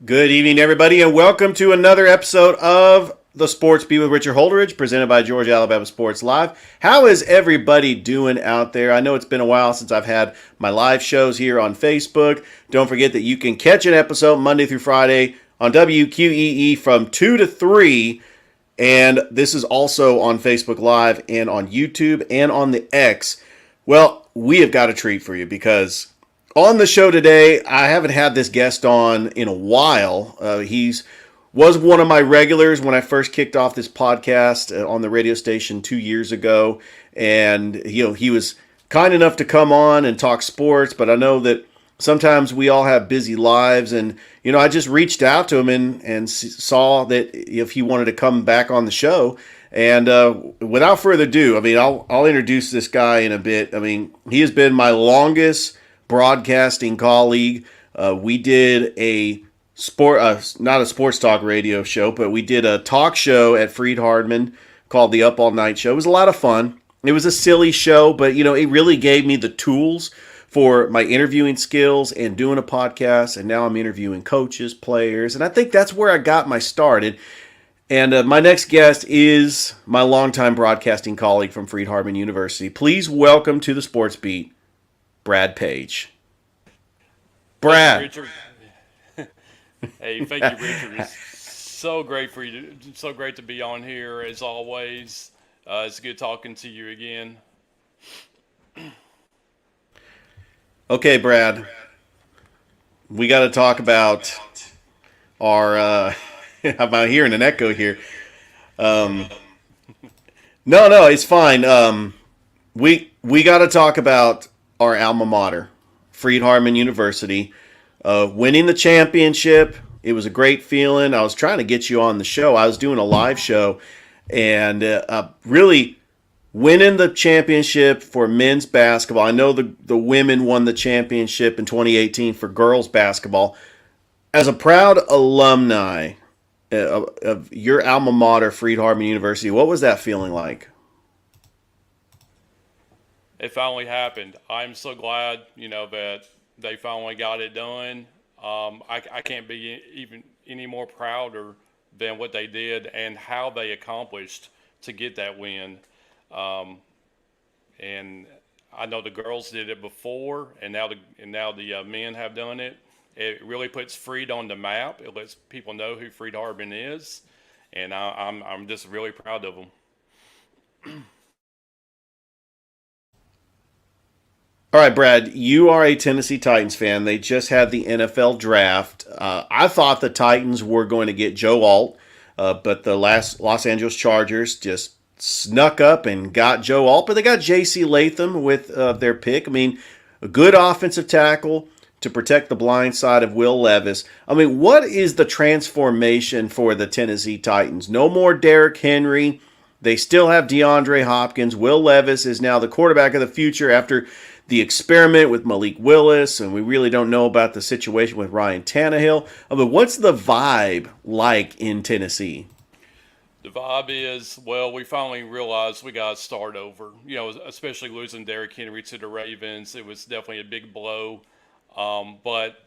Good evening, everybody, and welcome to another episode of the Sports Beat with Richard Holdridge, presented by Georgia Alabama Sports Live. How is everybody doing out there? I know it's been a while since I've had my live shows here on Facebook. Don't forget that you can catch an episode Monday through Friday on WQEE from 2 to 3, and this is also on Facebook Live and on YouTube and on the X. Well, we have got a treat for you because on the show today, I haven't had this guest on in a while. Was one of my regulars when I first kicked off this podcast on the radio station 2 years ago, and he was kind enough to come on and talk sports. But I know that sometimes we all have busy lives, and I just reached out to him and saw that if he wanted to come back on the show. And without further ado, I'll introduce this guy in a bit. He has been my longest broadcasting colleague. We did a not a sports talk radio show, but we did a talk show at Freed-Hardman called the Up All Night Show. It was a lot of fun. It was a silly show, but it really gave me the tools for my interviewing skills and doing a podcast. And now I'm interviewing coaches, players, and I think that's where I got my started. And my next guest is my longtime broadcasting colleague from Freed-Hardman University. Please welcome to the Sports Beat, Brad Page. Brad. Thank you, Richard. Hey, thank you, Richard. It's so great for you. So great to be on here as always. It's good talking to you again. Okay, Brad. We got to talk about our. I'm hearing an echo here. No, it's fine. We got to talk about our alma mater, Freed-Hardman University, winning the championship. It was a great feeling. I was trying to get you on the show. I was doing a live show, and really winning the championship for men's basketball. I know the women won the championship in 2018 for girls basketball. As a proud alumni of your alma mater, Freed-Hardman University, what was that feeling like? It finally happened. I'm so glad, that they finally got it done. I can't be even any more prouder than what they did and how they accomplished to get that win. And I know the girls did it before, and now the men have done it. It really puts Freed on the map. It lets people know who Freed-Hardman is, and I'm just really proud of them. All right, Brad, you are a Tennessee Titans fan. They just had the NFL draft. I thought the Titans were going to get Joe Alt, but the Los Angeles Chargers just snuck up and got Joe Alt. But they got J.C. Latham with their pick. A good offensive tackle to protect the blind side of Will Levis. What is the transformation for the Tennessee Titans? No more Derrick Henry. They still have DeAndre Hopkins. Will Levis is now the quarterback of the future after the experiment with Malik Willis, and we really don't know about the situation with Ryan Tannehill. What's the vibe like in Tennessee? The vibe is, we finally realized we got to start over. Especially losing Derrick Henry to the Ravens. It was definitely a big blow. But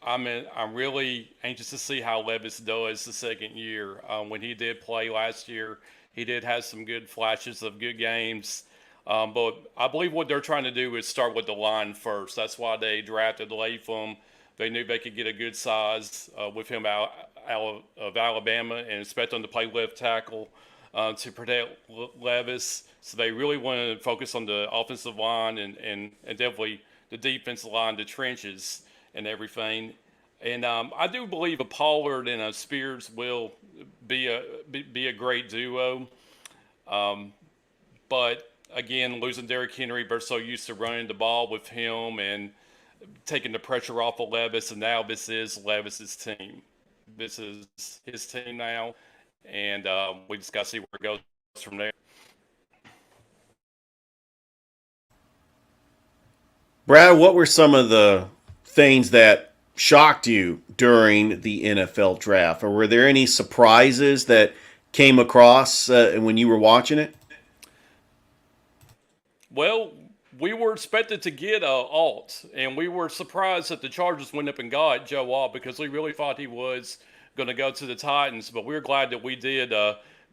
I'm really anxious to see how Levis does the second year. When he did play last year, he did have some good flashes of good games. But I believe what they're trying to do is start with the line first. That's why they drafted Latham. They knew they could get a good size with him out of Alabama and expect him to play left tackle to protect Levis. So they really wanted to focus on the offensive line and definitely the defensive line, the trenches and everything. And I do believe a Pollard and a Spears will be a great duo. But again, losing Derrick Henry, we're so used to running the ball with him, and taking the pressure off of Levis, and now this is Levis's team. This is his team now, and we just got to see where it goes from there. Brad, what were some of the things that shocked you during the NFL draft? Or were there any surprises that came across when you were watching it? Well, we were expected to get Alt, and we were surprised that the Chargers went up and got Joe Alt because we really thought he was going to go to the Titans. But we were glad that we did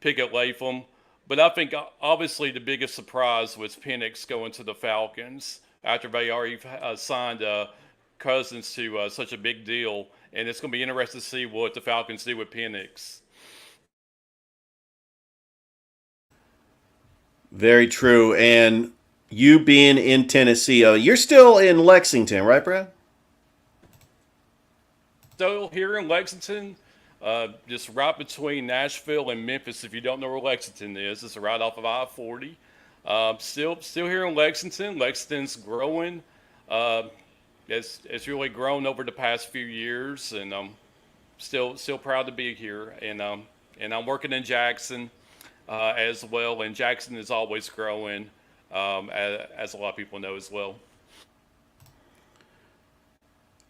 pick up Latham. But I think obviously the biggest surprise was Penix going to the Falcons after they already signed Cousins to such a big deal. And it's going to be interesting to see what the Falcons do with Penix. Very true. And you being in Tennessee, you're still in Lexington, right, Brad? Still here in Lexington, just right between Nashville and Memphis. If you don't know where Lexington is, it's right off of I-40. Still here in Lexington. Lexington's growing. Uh, it's really grown over the past few years, and I'm still proud to be here. And I'm working in Jackson as well. And Jackson is always growing, as a lot of people know as well.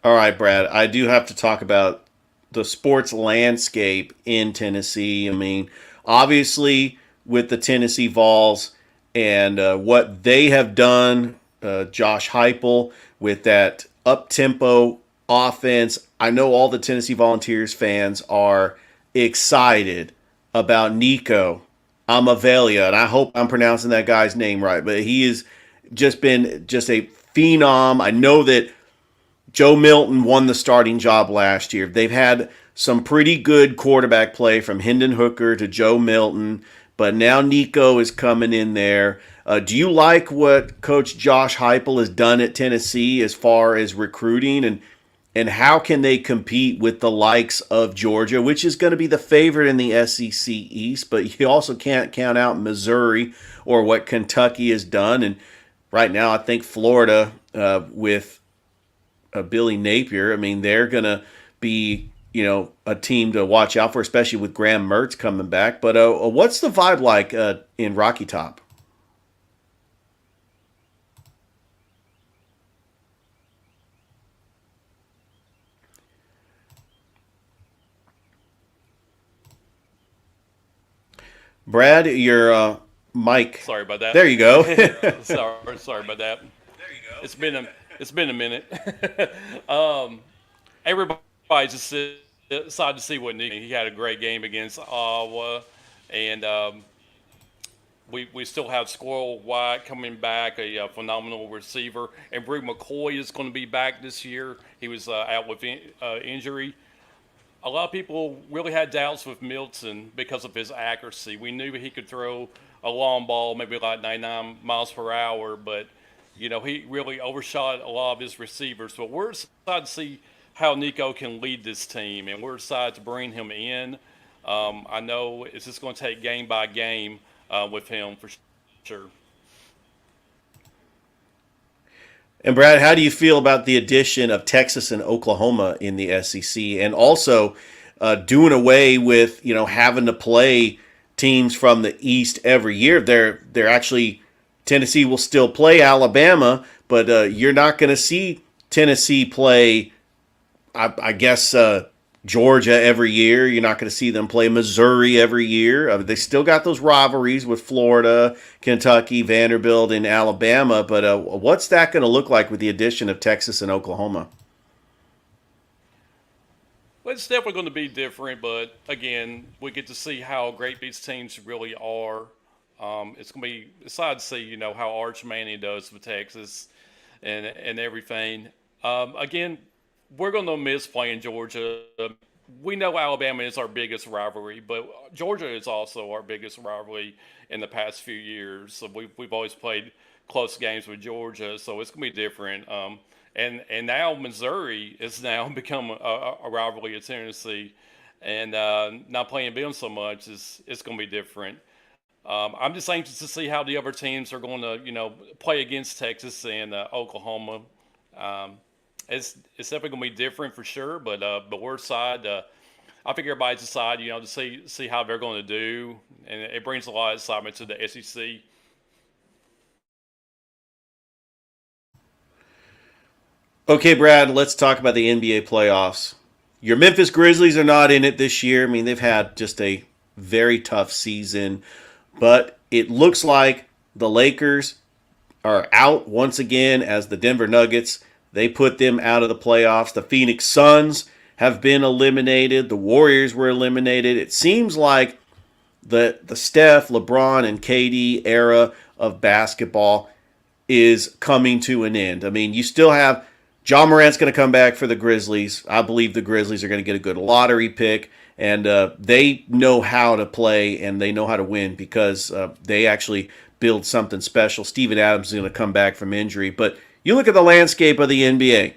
All right, Brad. I do have to talk about the sports landscape in Tennessee. I mean, obviously, with the Tennessee Vols and what they have done, Josh Heupel with that up tempo offense. I know all the Tennessee Volunteers fans are excited about Nico Amavelia, and I hope I'm pronouncing that guy's name right. But he has just been just a phenom. I know that Joe Milton won the starting job last year. They've had some pretty good quarterback play from Hendon Hooker to Joe Milton, but now Nico is coming in there. Do you like what Coach Josh Heupel has done at Tennessee as far as recruiting, and how can they compete with the likes of Georgia, which is going to be the favorite in the SEC East, but you also can't count out Missouri or what Kentucky has done, and right now I think Florida with Billy Napier. I mean, they're going to be, a team to watch out for, especially with Graham Mertz coming back. But what's the vibe like in Rocky Top? Brad, your mic. Sorry about that. There you go. Sorry about that. It's been a minute. um, Everybody just decided to see what Nick. He had a great game against Iowa, and we still have Squirrel White coming back, a phenomenal receiver, and Brew McCoy is going to be back this year. He was out with injury. A lot of people really had doubts with Milton because of his accuracy. We knew he could throw a long ball, maybe like 99 miles per hour, but he really overshot a lot of his receivers. But we're excited to see how Nico can lead this team, and we're excited to bring him in. I know it's just going to take game by game with him for sure. And Brad, how do you feel about the addition of Texas and Oklahoma in the SEC, and also doing away with having to play teams from the East every year? They're actually Tennessee will still play Alabama, but you're not going to see Tennessee play. I guess Georgia every year. You're not going to see them play Missouri every year. They still got those rivalries with Florida, Kentucky, Vanderbilt, and Alabama. But what's that going to look like with the addition of Texas and Oklahoma? Well, it's definitely going to be different, but again, we get to see how great these teams really are. It's going to be exciting to see, how Arch Manning does with Texas and everything. Again, we're going to miss playing Georgia. We know Alabama is our biggest rivalry, but Georgia is also our biggest rivalry in the past few years. So we've always played close games with Georgia, so it's going to be different. And now Missouri is now become a rivalry at Tennessee, and not playing them so much is it's going to be different. I'm just anxious to see how the other teams are going to, play against Texas and Oklahoma. it's definitely gonna be different for sure. But we're side. I think everybody's decided, to see how they're going to do, and it brings a lot of excitement to the SEC. Okay, Brad, let's talk about the NBA playoffs. Your Memphis Grizzlies are not in it this year. I mean, they've had just a very tough season, but it looks like the Lakers are out once again as the Denver Nuggets. They put them out of the playoffs. The Phoenix Suns have been eliminated. The Warriors were eliminated. It seems like the Steph, LeBron, and KD era of basketball is coming to an end. I mean, you still have John Morant's going to come back for the Grizzlies. I believe the Grizzlies are going to get a good lottery pick, and they know how to play and they know how to win because they actually build something special. Steven Adams is going to come back from injury. But you look at the landscape of the NBA.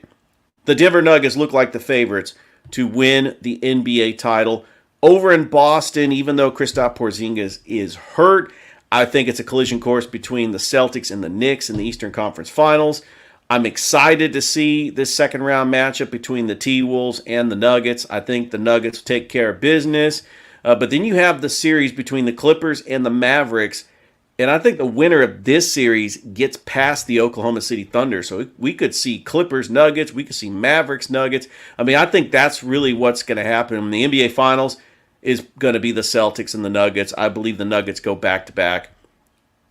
The Denver Nuggets look like the favorites to win the NBA title. Over in Boston, even though Kristaps Porzingis is hurt, I think it's a collision course between the Celtics and the Knicks in the Eastern Conference Finals. I'm excited to see this second round matchup between the T-Wolves and the Nuggets. I think the Nuggets will take care of business. But then you have the series between the Clippers and the Mavericks. And I think the winner of this series gets past the Oklahoma City Thunder. So we could see Clippers, Nuggets. We could see Mavericks, Nuggets. I mean, I think that's really what's going to happen. In the NBA Finals is going to be the Celtics and the Nuggets. I believe the Nuggets go back-to-back.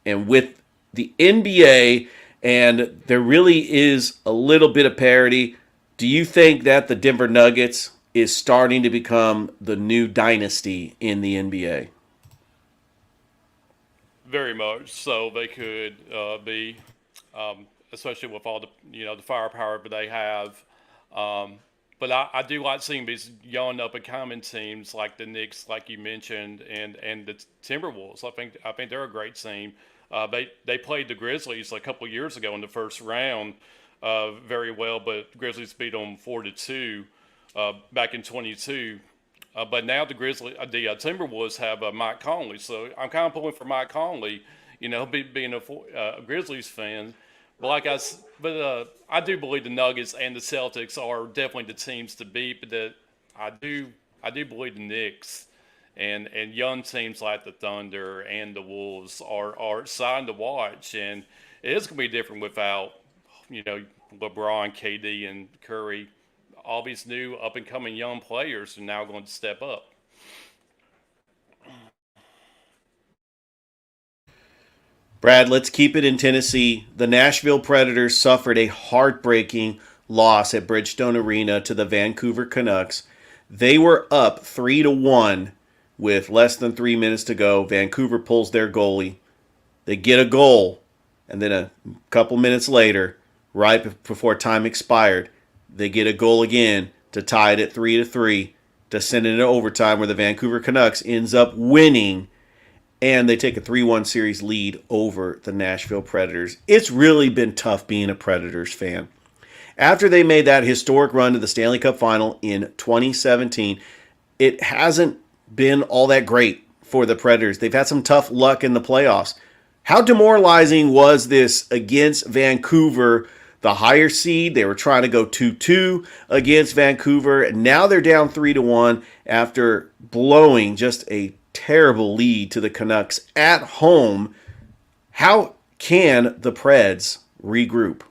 And with the NBA, and there really is a little bit of parity, do you think that the Denver Nuggets is starting to become the new dynasty in the NBA? Very much so. They could be, especially with all the the firepower that they have. Um, but I do like seeing these young up and coming teams like the Knicks, like you mentioned, and the Timberwolves. I think they're a great team. They played the Grizzlies a couple of years ago in the first round very well, but Grizzlies beat them 4-2 back in 22. But now the Timberwolves have Mike Conley, so I'm kind of pulling for Mike Conley, being a Grizzlies fan. But I do believe the Nuggets and the Celtics are definitely the teams to beat. But I do believe the Knicks and young teams like the Thunder and the Wolves are exciting to watch, and it is going to be different without LeBron, KD, and Curry. All these new up and coming young players are now going to step up. Brad, let's keep it in Tennessee. The Nashville Predators suffered a heartbreaking loss at Bridgestone Arena to the Vancouver Canucks. They were up 3-1 with less than 3 minutes to go. Vancouver pulls their goalie. They get a goal, and then a couple minutes later, right before time expired, they get a goal again to tie it at 3-3 to send it into overtime where the Vancouver Canucks ends up winning, and they take a 3-1 series lead over the Nashville Predators. It's really been tough being a Predators fan. After they made that historic run to the Stanley Cup Final in 2017, it hasn't been all that great for the Predators. They've had some tough luck in the playoffs. How demoralizing was this against Vancouver, the higher seed? They were trying to go 2-2 against Vancouver, and now they're down 3-1 after blowing just a terrible lead to the Canucks at home. How can the Preds regroup?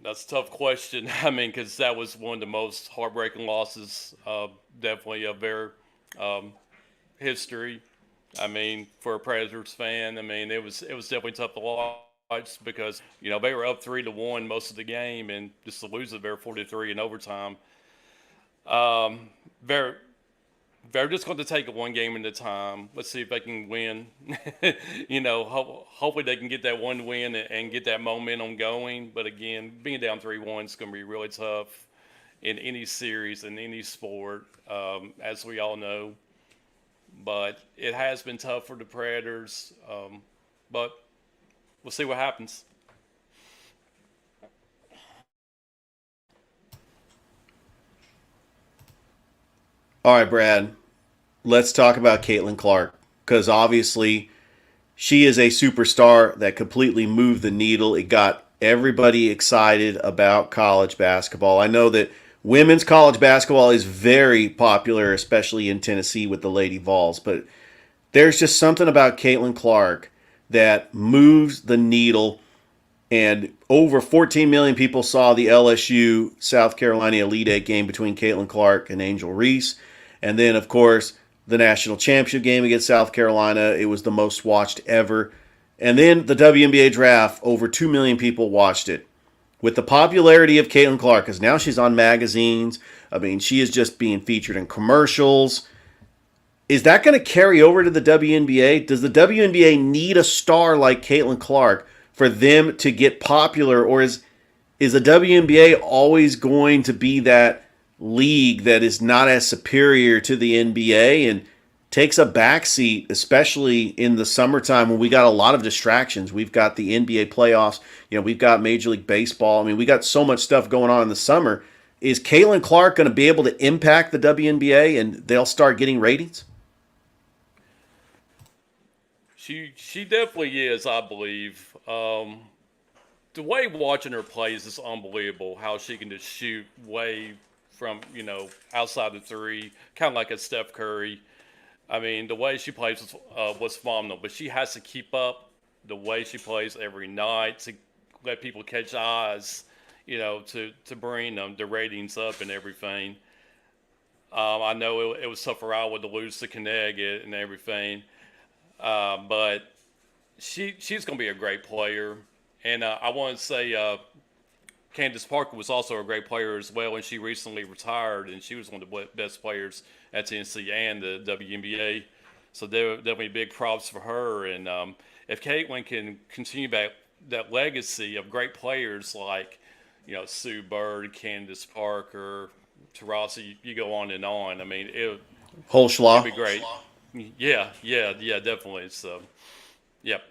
That's a tough question. I mean, because that was one of the most heartbreaking losses, definitely of their um, history. I mean, for a Predators fan, I mean it was definitely tough to watch because they were up 3-1 most of the game, and just to lose it there 43 in overtime. Um, they're they're just going to take it one game at a time. Let's see if they can win. Hopefully they can get that one win and get that momentum going. But again, being down 3-1 is going to be really tough in any series, in any sport, as we all know. But it has been tough for the Predators. But we'll see what happens. All right, Brad, let's talk about Caitlin Clark because obviously she is a superstar that completely moved the needle. It got everybody excited about college basketball. I know that women's college basketball is very popular, especially in Tennessee with the Lady Vols, but there's just something about Caitlin Clark that moves the needle. And over 14 million people saw the LSU South Carolina Elite Eight game between Caitlin Clark and Angel Reese. And then, of course, the national championship game against South Carolina. It was the most watched ever. And then the WNBA draft, over 2 million people watched it. With the popularity of Caitlin Clark, because now she's on magazines. I mean, she is just being featured in commercials. Is that going to carry over to the WNBA? Does the WNBA need a star like Caitlin Clark for them to get popular, or is the WNBA always going to be that league that is not as superior to the NBA and takes a backseat, especially in the summertime when we got a lot of distractions? We've got the NBA playoffs, we've got Major League Baseball. I mean, we got so much stuff going on in the summer. Is Caitlin Clark going to be able to impact the WNBA and they'll start getting ratings? She definitely is, I believe. The way watching her plays is unbelievable. How she can just shoot way from outside the three, kind of like a Steph Curry. I mean, the way she plays was phenomenal. But she has to keep up the way she plays every night to let people catch eyes, to bring the ratings up and everything. I know it was tough for Iowa to lose to Connecticut and everything. But she's going to be a great player. And I want to say Candace Parker was also a great player as well, and she recently retired, and she was one of the best players at Tennessee and the WNBA. So definitely big props for her. And if Caitlin can continue that legacy of great players like, Sue Bird, Candace Parker, Taurasi, you go on and on. I mean, it'd be great. Yeah, definitely. So, yep.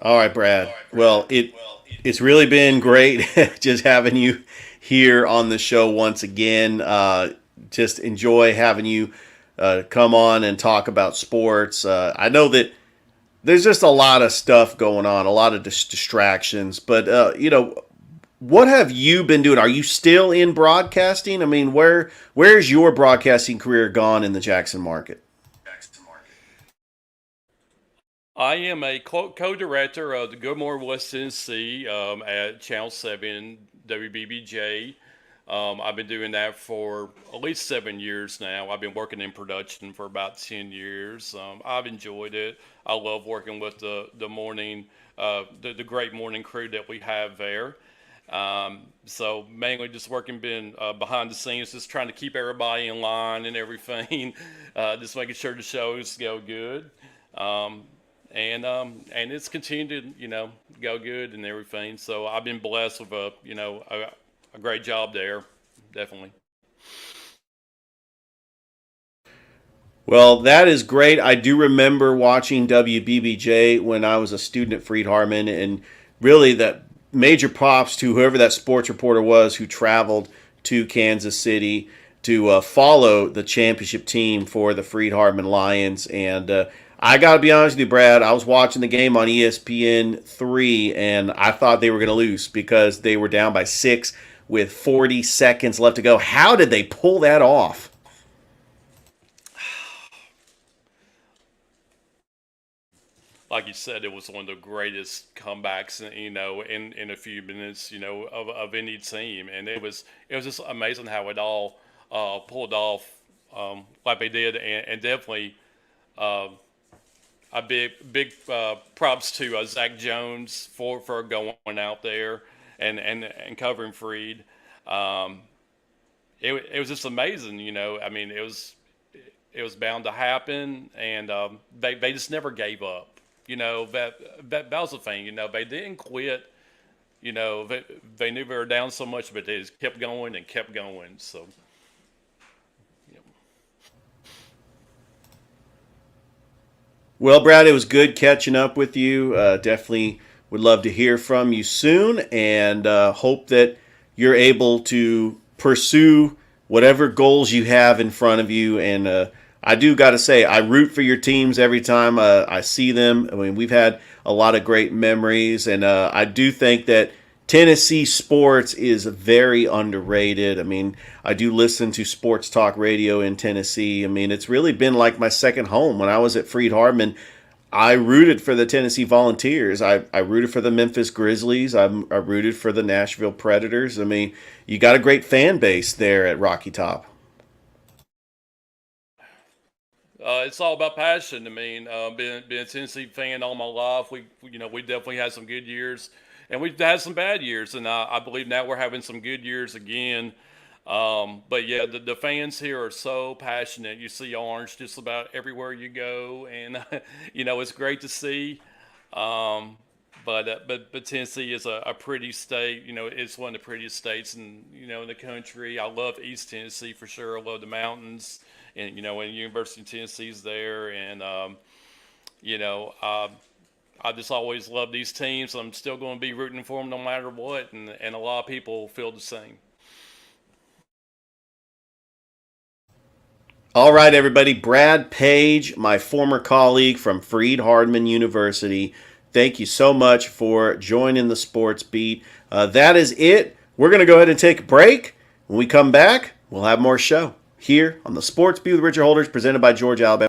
All right, Brad. Well, it's really been great just having you here on the show once again. Just enjoy having you come on and talk about sports. I know that there's just a lot of stuff going on, a lot of distractions, but what have you been doing? Are you still in broadcasting? I mean, where's your broadcasting career gone in the Jackson market? I am a co-director of the Good Morning West Tennessee at Channel 7 WBBJ. I've been doing that for at least 7 years now. I've been working in production for about 10 years. I've enjoyed it. I love working with the morning, the great morning crew that we have there. So mainly just working behind the scenes, just trying to keep everybody in line and everything, just making sure the shows go good. And it's continued to, go good and everything. So I've been blessed with a great job there, definitely. Well, that is great. I do remember watching WBBJ when I was a student at Freed-Hardeman, and really that major props to whoever that sports reporter was who traveled to Kansas City to follow the championship team for the Freed-Hardeman Lions. And I got to be honest with you, Brad, I was watching the game on ESPN3, and I thought they were going to lose because they were down by 6 with 40 seconds left to go. How did they pull that off? Like you said, it was one of the greatest comebacks, in a few minutes, of any team, and it was just amazing how it all pulled off like they did, and definitely a big props to Zach Jones for going out there and covering Freed. It was just amazing, I mean, it was bound to happen, and they just never gave up. That was the thing. They didn't quit. They knew they were down so much, but they just kept going and kept going. So, yeah. Well, Brad, it was good catching up with you. Definitely would love to hear from you soon, and hope that you're able to pursue whatever goals you have in front of you. And I do got to say, I root for your teams every time I see them. I mean, we've had a lot of great memories, and I do think that Tennessee sports is very underrated. I mean, I do listen to sports talk radio in Tennessee. I mean, it's really been like my second home. When I was at Freed Hardman, I rooted for the Tennessee Volunteers. I rooted for the Memphis Grizzlies. I rooted for the Nashville Predators. I mean, you got a great fan base there at Rocky Top. It's all about passion. I mean, being a Tennessee fan all my life, we definitely had some good years, and we've had some bad years, and I believe now we're having some good years again. But yeah, the fans here are so passionate. You see orange just about everywhere you go, and it's great to see. Um, but Tennessee is a pretty state. It's one of the prettiest states in the country. I love East Tennessee for sure. I love the mountains, and University of Tennessee's there, and you know, uh, I just always love these teams. I'm still going to be rooting for them no matter what, and a lot of people feel the same. All right, everybody. Brad Page, my former colleague from Freed Hardman University. Thank you so much for joining the sports beat. That is it. We're going to go ahead and take a break. When we come back, we'll have more show here on the Sports Beat with Richard Holdridge, presented by Georgia Alabama.